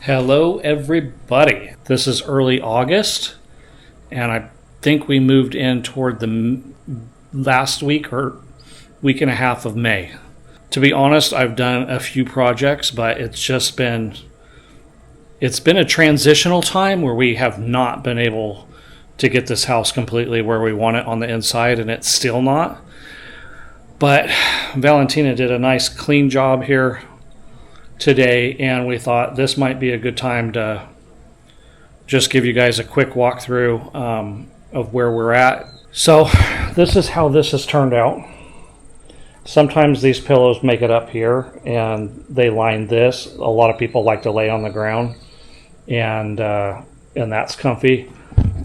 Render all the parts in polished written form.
Hello, everybody. This is early August, and I think we moved in toward the last week or week and a half of May. To be honest, I've done a few projects, but it's been a transitional time where we have not been able to get this house completely where we want it on the inside, and it's still not. But Valentina did a nice clean job here today, and we thought this might be a good time to just give you guys a quick walkthrough of where we're at. So this is how this has turned out. Sometimes these pillows make it up here and they line this. A lot of people like to lay on the ground, and that's comfy.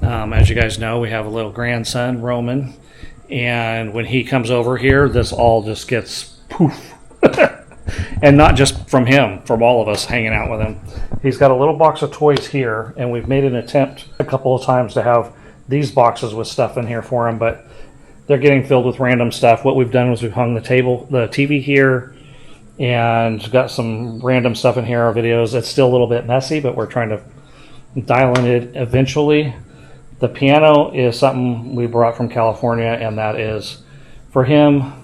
As you guys know, we have a little grandson, Roman, and when he comes over here, this all just gets poof. And not just from him, from all of us hanging out with him. He's got a little box of toys here, and we've made an attempt a couple of times to have these boxes with stuff in here for him, but they're getting filled with random stuff. What we've done is we've hung the TV here, and got some random stuff in here, our videos. It's still a little bit messy, but we're trying to dial in it eventually. The piano is something we brought from California, and that is for him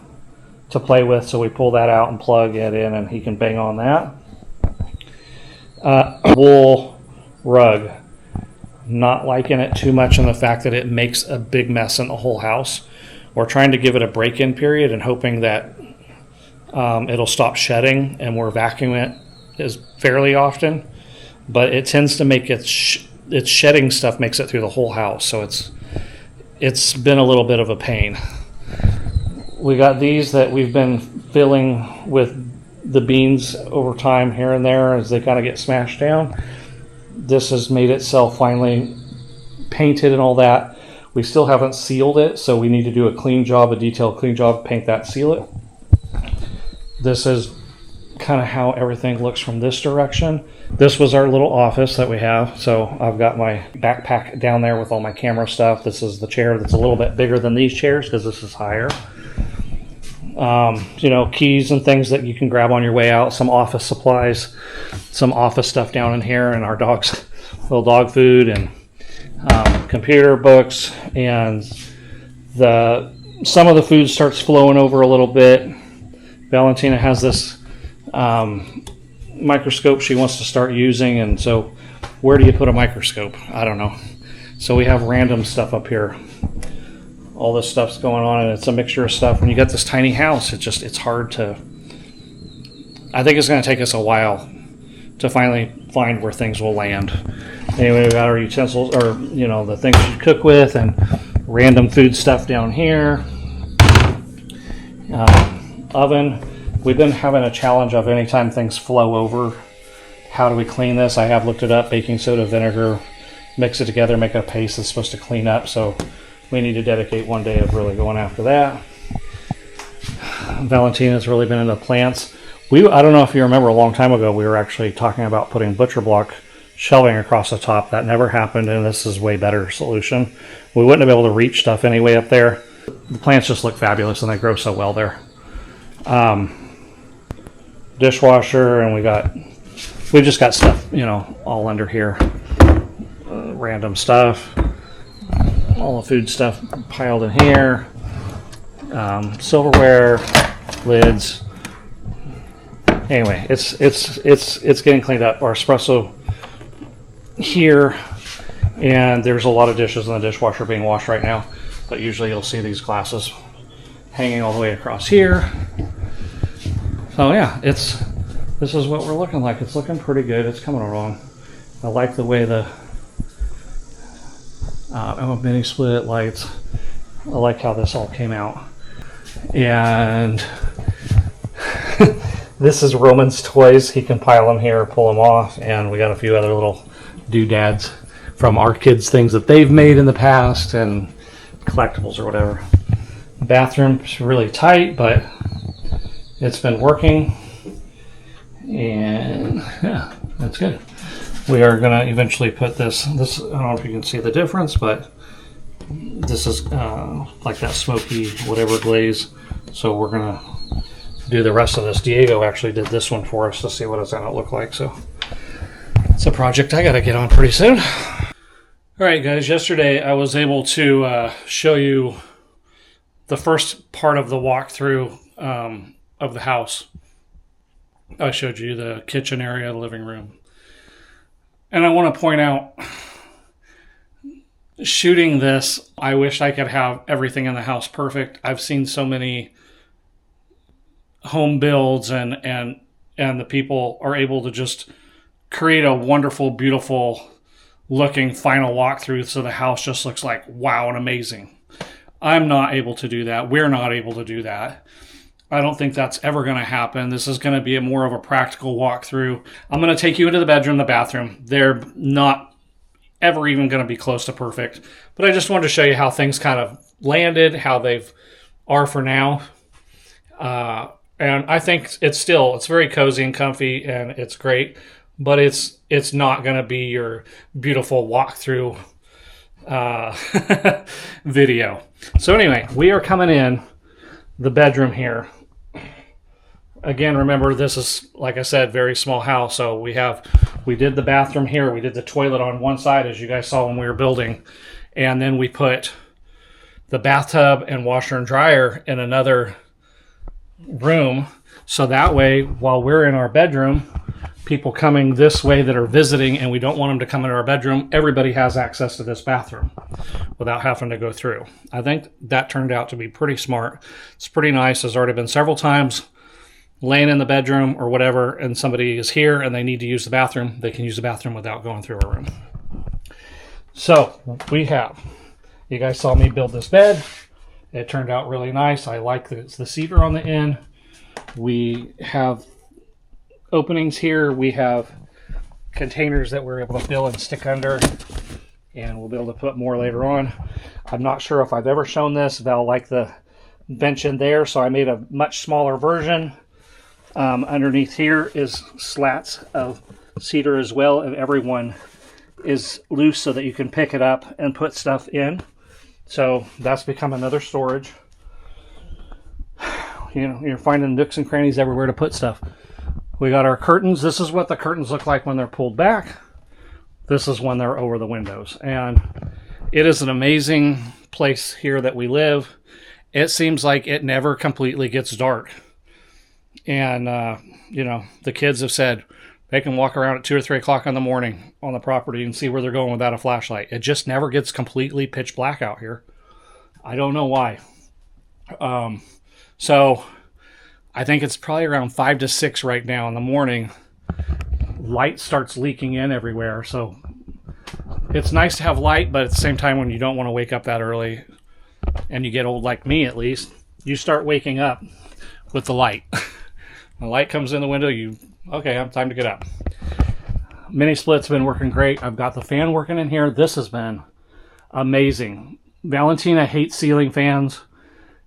to play with, so we pull that out and plug it in and he can bang on that. Wool rug, not liking it too much in the fact that it makes a big mess in the whole house. We're trying to give it a break-in period and hoping that it'll stop shedding, and we're vacuuming it fairly often, but it tends to make its shedding stuff makes it through the whole house, so it's been a little bit of a pain. We got these that we've been filling with the beans over time here and there as they kind of get smashed down. This has made itself finally painted and all that. We still haven't sealed it, so we need to do a detailed clean job, paint that, seal it. This is kind of how everything looks from this direction. This was our little office that we have, so I've got my backpack down there with all my camera stuff. This is the chair that's a little bit bigger than these chairs because this is higher. Keys and things that you can grab on your way out, some office supplies, some office stuff down in here, and our dog's little dog food, and computer books, and some of the food starts flowing over a little bit. Valentina has this microscope she wants to start using, and so where do you put a microscope? I don't know. So we have random stuff up here. All this stuff's going on, and it's a mixture of stuff. When you got this tiny house, it's hard to... I think it's going to take us a while to finally find where things will land. Anyway, we got our utensils, or the things you cook with, and random food stuff down here. Oven. We've been having a challenge of anytime things flow over, how do we clean this? I have looked it up. Baking soda, vinegar, mix it together, make a paste that's supposed to clean up. So we need to dedicate one day of really going after that. Valentina's really been into plants. I don't know if you remember, a long time ago we were actually talking about putting butcher block shelving across the top. That never happened, and this is a way better solution. We wouldn't have been able to reach stuff anyway up there. The plants just look fabulous, and they grow so well there. Dishwasher, and we just got stuff all under here, random stuff. All the food stuff piled in here, silverware, lids. Anyway, it's getting cleaned up. Our espresso here, and there's a lot of dishes in the dishwasher being washed right now, but usually you'll see these glasses hanging all the way across here. So yeah, this is what we're looking like. It's looking pretty good. It's coming along. I like the way the mini split lights. I like how this all came out. And this is Roman's toys. He can pile them here, pull them off, and we got a few other little doodads from our kids, things that they've made in the past, and collectibles or whatever. The bathroom's really tight, but it's been working, and yeah, that's good. We are going to eventually put this, I don't know if you can see the difference, but this is like that smoky whatever glaze. So we're going to do the rest of this. Diego actually did this one for us to see what it's going to look like. So it's a project I gotta get on pretty soon. Alright guys, yesterday I was able to show you the first part of the walkthrough of the house. I showed you the kitchen area, the living room. And I want to point out, shooting this, I wish I could have everything in the house perfect. I've seen so many home builds and the people are able to just create a wonderful, beautiful looking final walkthrough so the house just looks like wow and amazing. I'm not able to do that. We're not able to do that. I don't think that's ever going to happen. This is going to be more of a practical walkthrough. I'm going to take you into the bedroom, the bathroom. They're not ever even going to be close to perfect. But I just wanted to show you how things kind of landed, how they are for now. And I think it's very cozy and comfy and it's great. But it's not going to be your beautiful walkthrough video. So anyway, we are coming in the bedroom here. Again, remember this is, like I said, very small house. So we did the bathroom here. We did the toilet on one side, as you guys saw when we were building. And then we put the bathtub and washer and dryer in another room. So that way, while we're in our bedroom, people coming this way that are visiting and we don't want them to come into our bedroom, everybody has access to this bathroom without having to go through. I think that turned out to be pretty smart. It's pretty nice. There's already been several times laying in the bedroom or whatever and somebody is here and they need to use the bathroom. They can use the bathroom without going through our room. So you guys saw me build this bed. It turned out really nice. I like the cedar on the end. We have openings here. We have containers that we're able to fill and stick under, and we'll be able to put more later on. I'm not sure if I've ever shown this. Val liked the bench in there, so I made a much smaller version. Underneath here is slats of cedar as well, and everyone is loose so that you can pick it up and put stuff in. So that's become another storage. You know, you're finding nooks and crannies everywhere to put stuff. We got our curtains. This is what the curtains look like when they're pulled back. This is when they're over the windows. And it is an amazing place here that we live. It seems like it never completely gets dark. And, you know, the kids have said they can walk around at 2 or 3 o'clock in the morning on the property and see where they're going without a flashlight. It just never gets completely pitch black out here. I don't know why. So I think it's probably around 5 to 6 right now in the morning. Light starts leaking in everywhere. So it's nice to have light, but at the same time, when you don't want to wake up that early and you get old like me, at least, you start waking up with the light. The light comes in the window, okay, I'm time to get up. Mini split's been working great. I've got the fan working in here. This has been amazing. Valentina hates ceiling fans,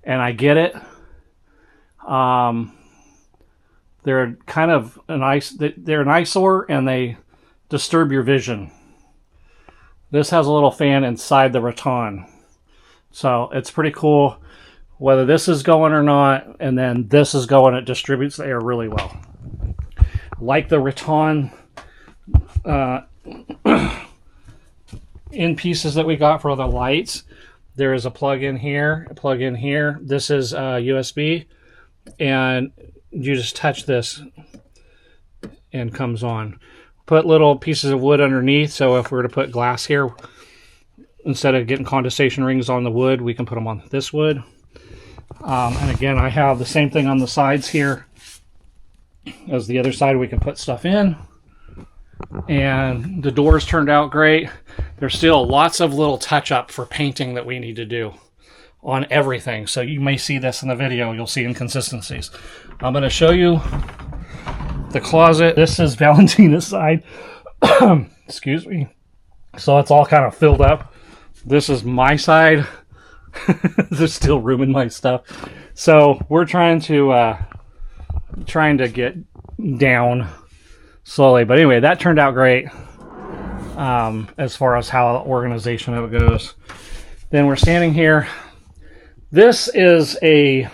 and I get it. They're kind of they're an eyesore and they disturb your vision. This has a little fan inside the rattan. So it's pretty cool. Whether this is going or not, and then this is going, it distributes the air really well. Like the rattan in pieces that we got for the lights, there is a plug in here, a plug in here. This is USB, and you just touch this and comes on. Put little pieces of wood underneath, so if we were to put glass here, instead of getting condensation rings on the wood, we can put them on this wood. And again, I have the same thing on the sides here as the other side. We can put stuff in, and the doors turned out great. There's still lots of little touch-up for painting that we need to do on everything. So you may see this in the video. You'll see inconsistencies. I'm going to show you the closet. This is Valentina's side. Excuse me. So it's all kind of filled up. This is my side. There's still room in my stuff. So we're trying to get down slowly. But anyway, that turned out great as far as how the organization of it goes. Then we're standing here. This is a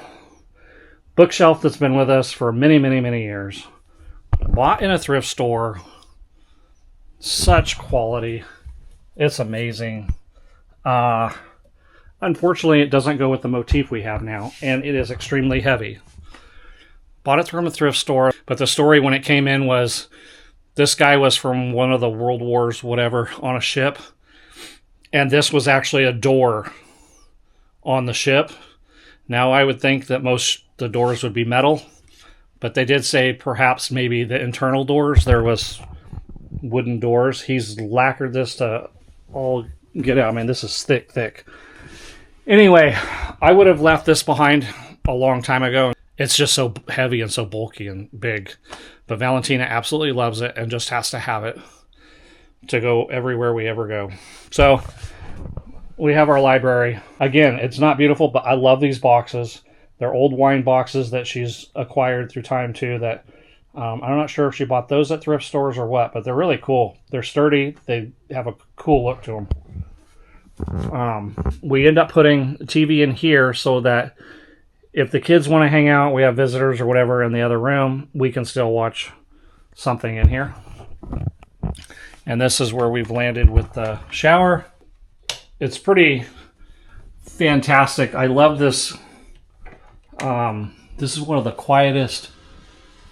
bookshelf that's been with us for many, many, many years. Bought in a thrift store Such quality. It's amazing. Unfortunately, it doesn't go with the motif we have now, and it is extremely heavy. Bought it from a thrift store, but the story when it came in was this guy was from one of the World Wars, whatever, on a ship, and this was actually a door on the ship. Now, I would think that the doors would be metal, but they did say perhaps maybe the internal doors, there was wooden doors. He's lacquered this to all get out. I mean, this is thick. Anyway, I would have left this behind a long time ago. It's just so heavy and so bulky and big. But Valentina absolutely loves it and just has to have it to go everywhere we ever go. So we have our library. Again, it's not beautiful, but I love these boxes. They're old wine boxes that she's acquired through time too. That I'm not sure if she bought those at thrift stores or what, but they're really cool. They're sturdy. They have a cool look to them. We end up putting a TV in here so that if the kids want to hang out, we have visitors or whatever in the other room, we can still watch something in here. And this is where we've landed with the shower. It's pretty fantastic. I love this. This is one of the quietest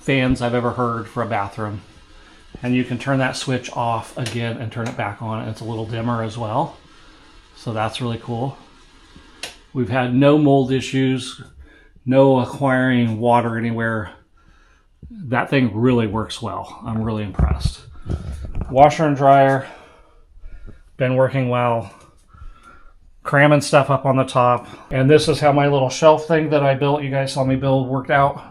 fans I've ever heard for a bathroom. And you can turn that switch off again and turn it back on. It's a little dimmer as well. So that's really cool. We've had no mold issues, no acquiring water anywhere. That thing really works well. I'm really impressed. Washer and dryer, been working well. Cramming stuff up on the top. And this is how my little shelf thing that I built, you guys saw me build, worked out.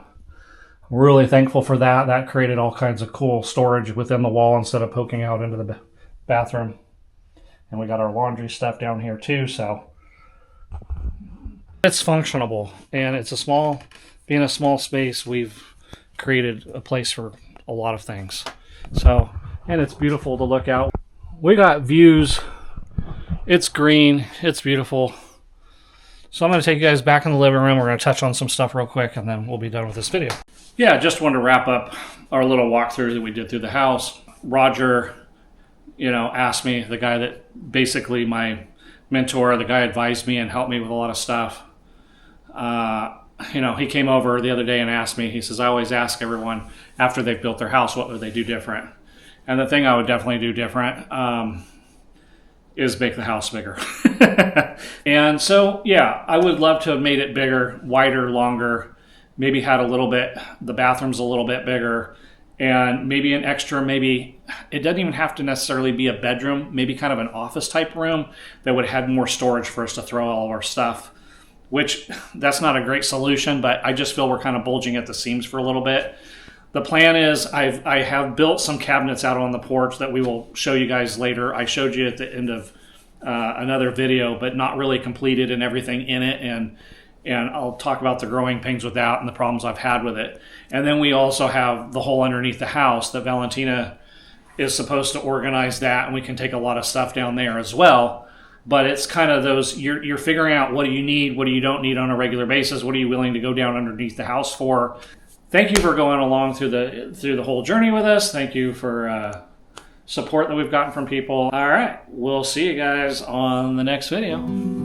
I'm really thankful for that. That created all kinds of cool storage within the wall instead of poking out into the bathroom. And we got our laundry stuff down here too, so it's functional. And it's being a small space, we've created a place for a lot of things. So, and it's beautiful to look out. We got views. It's green. It's beautiful. So I'm going to take you guys back in the living room. We're going to touch on some stuff real quick, and then we'll be done with this video. Yeah, just wanted to wrap up our little walkthrough that we did through the house. Roger, asked me, the guy that basically my mentor, the guy advised me and helped me with a lot of stuff. He came over the other day and asked me, he says, I always ask everyone after they've built their house, what would they do different? And the thing I would definitely do different is make the house bigger. And so, yeah, I would love to have made it bigger, wider, longer, maybe had the bathroom's a little bit bigger, and maybe an extra, maybe it doesn't even have to necessarily be a bedroom, maybe kind of an office type room that would have more storage for us to throw all of our stuff, which that's not a great solution, but I just feel we're kind of bulging at the seams for a little bit. The plan is I have built some cabinets out on the porch that we will show you guys later. I showed you at the end of another video, but not really completed and everything in it. And I'll talk about the growing pains with that and the problems I've had with it. And then we also have the hole underneath the house that Valentina is supposed to organize that, and we can take a lot of stuff down there as well. But it's kind of those, you're figuring out what do you need, what do you don't need on a regular basis, what are you willing to go down underneath the house for. Thank you for going along through the whole journey with us. Thank you for support that we've gotten from people. All right, we'll see you guys on the next video.